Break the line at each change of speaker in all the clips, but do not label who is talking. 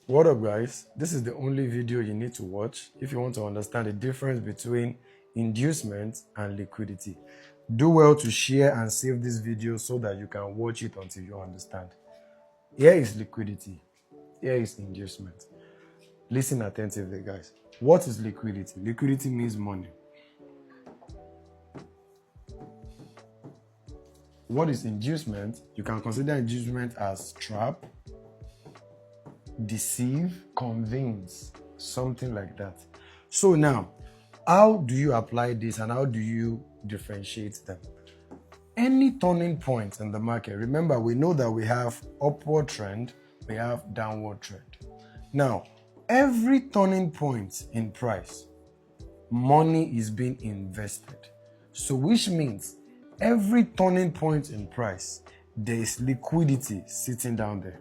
What up, guys? This is the only video you need to watch if you want to understand the difference between inducement and liquidity. Do well to share and save this video so that you can watch it until you understand. Here is liquidity. Here is inducement. Listen attentively, guys. What is liquidity? Liquidity means money. What is inducement? You can consider inducement as trap, deceive, convince, something like that. So now, how do you apply this and how do you differentiate them? Any turning point in the market, remember, we know that we have upward trend, we have downward trend. Now, every turning point in price, money is being invested. So which means every turning point in price, there is liquidity sitting down there.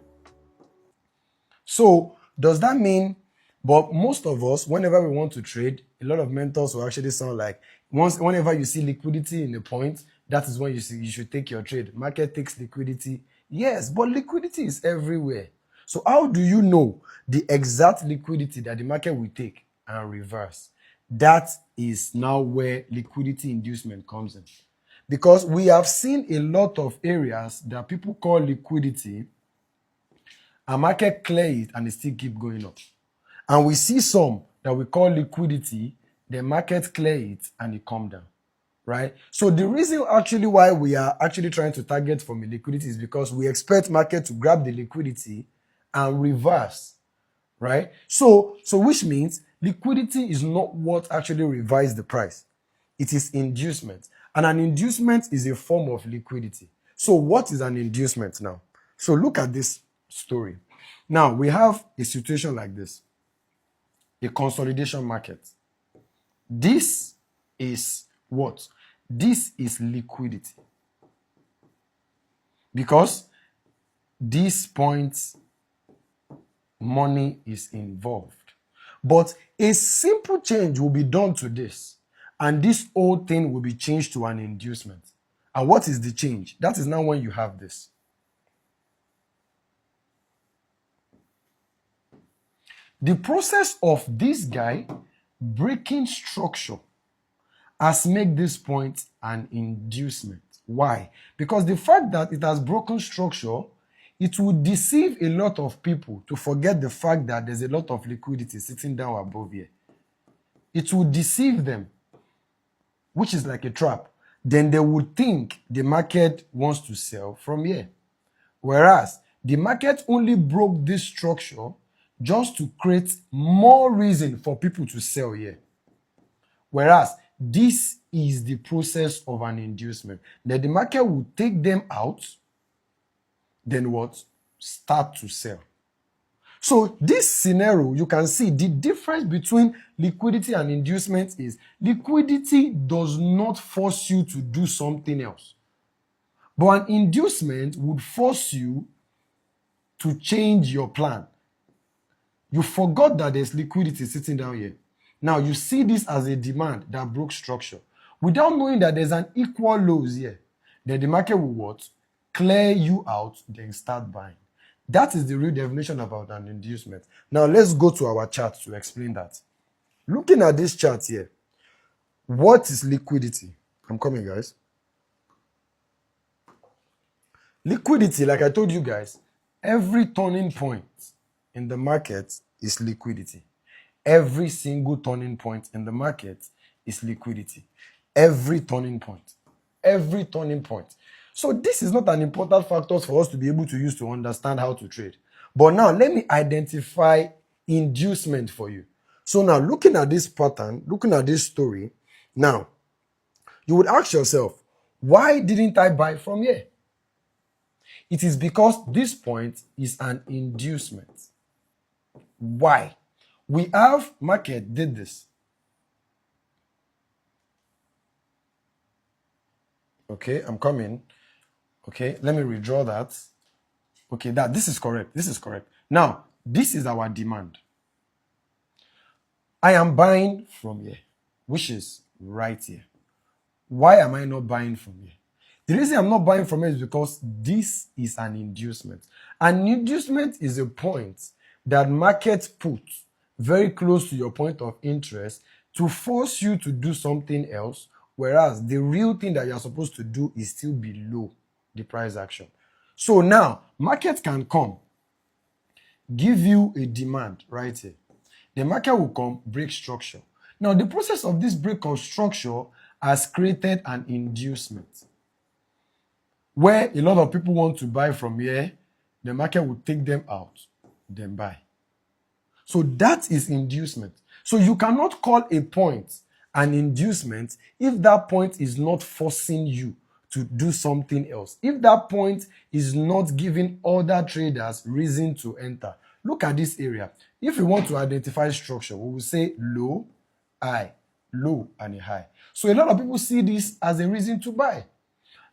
So does that mean, but most of us, whenever we want to trade, a lot of mentors will actually sound like, whenever you see liquidity in a point, that is when you should take your trade. Market takes liquidity. Yes, but liquidity is everywhere. So how do you know the exact liquidity that the market will take and reverse? That is now where liquidity inducement comes in. Because we have seen a lot of areas that people call liquidity, and market clear it and it still keep going up. And we see some that we call liquidity, the market clear it and it come down, right? So the reason actually why we are actually trying to target from a liquidity is because we expect market to grab the liquidity and reverse, right? So which means liquidity is not what actually revises the price. It is inducement. And an inducement is a form of liquidity. So what is an inducement now? So look at this story. Now we have a situation like this, a consolidation market. This is what? This is liquidity. Because this point, money is involved. But a simple change will be done to this, and this whole thing will be changed to an inducement. And what is the change? That is now when you have this. The process of this guy breaking structure has made this point an inducement. Why? Because the fact that it has broken structure, it will deceive a lot of people to forget the fact that there's a lot of liquidity sitting down above here. It will deceive them, which is like a trap. Then they would think the market wants to sell from here. Whereas the market only broke this structure just to create more reason for people to sell here. Whereas this is the process of an inducement. Then the market will take them out, then what? Start to sell. So this scenario, you can see the difference between liquidity and inducement is liquidity does not force you to do something else. But an inducement would force you to change your plan. You forgot that there's liquidity sitting down here. Now you see this as a demand that broke structure. Without knowing that there's an equal lows here, then the market will what? Clear you out, then start buying. That is the real definition about an inducement. Now let's go to our chart to explain that. Looking at this chart here, what is liquidity? I'm coming, guys. Liquidity, like I told you guys, every turning point in the market is liquidity. Every single turning point in the market is liquidity. Every turning point. Every turning point. So this is not an important factor for us to be able to use to understand how to trade. But now let me identify inducement for you. So now looking at this pattern, looking at this story, now you would ask yourself, why didn't I buy from here? It is because this point is an inducement. Why? We have market did this. Okay, I'm coming. Okay, let me redraw that. Okay, this is correct. This is correct. Now, this is our demand. I am buying from here, which is right here. Why am I not buying from here? The reason I'm not buying from here is because this is an inducement. An inducement is a point that market put very close to your point of interest to force you to do something else, whereas the real thing that you're supposed to do is still below the price action. So now, market can come, give you a demand right here. The market will come, break structure. Now, the process of this break of structure has created an inducement where a lot of people want to buy from here. The market will take them out, then buy. So that is inducement. So you cannot call a point an inducement if that point is not forcing you to do something else. If that point is not giving other traders reason to enter. Look at this area. If we want to identify structure, we will say low, high, low, and a high. So a lot of people see this as a reason to buy.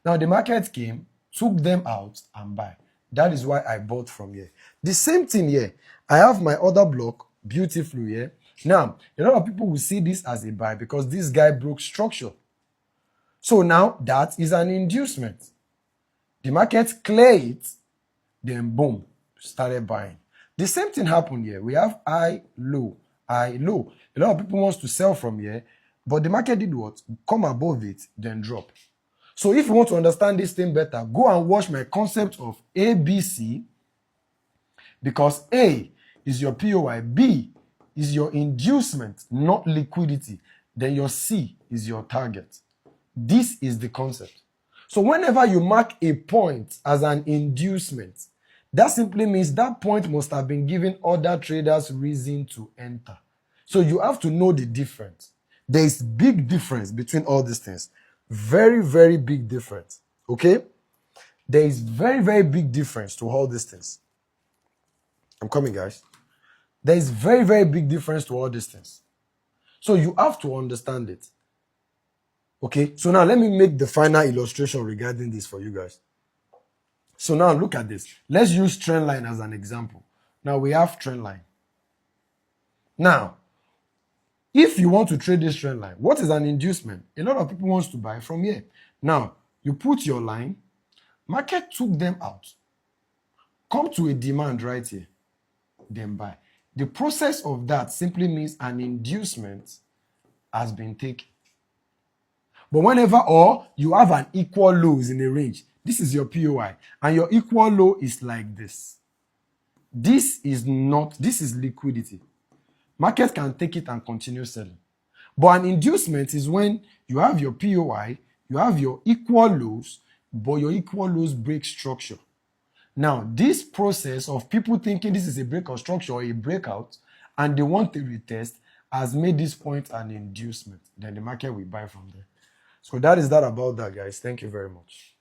Now the market came, took them out, and buy. That is why I bought from here. The same thing here. I have my other block beautifully here. Now, a lot of people will see this as a buy because this guy broke structure. So now that is an inducement. The market cleared it, then boom, started buying. The same thing happened here. We have high, low, high, low. A lot of people wants to sell from here, but the market did what? Come above it, then drop. So if you want to understand this thing better, go and watch my concept of ABC, because A is your POI, B is your inducement, not liquidity. Then your C is your target. This is the concept. So whenever you mark a point as an inducement, that simply means that point must have been giving other traders reason to enter. So you have to know the difference. There is big difference between all these things. Very, very big difference. Okay? There is very, very big difference to all these things. I'm coming, guys. There is very, very big difference to all these things. So you have to understand it. Okay? So now let me make the final illustration regarding this for you guys. So now look at this. Let's use trend line as an example. Now we have trend line. Now, if you want to trade this trend line, what is an inducement? A lot of people wants to buy from here. Now, you put your line, market took them out, come to a demand right here, then buy. The process of that simply means an inducement has been taken. But whenever or you have an equal lows in a range, this is your POI, and your equal low is like this. This is liquidity. Market can take it and continue selling. But an inducement is when you have your POI, you have your equal lows, but your equal lows break structure. Now, this process of people thinking this is a break of structure or a breakout, and they want to retest, has made this point an inducement. Then the market will buy from there. So that is that about that, guys. Thank you very much.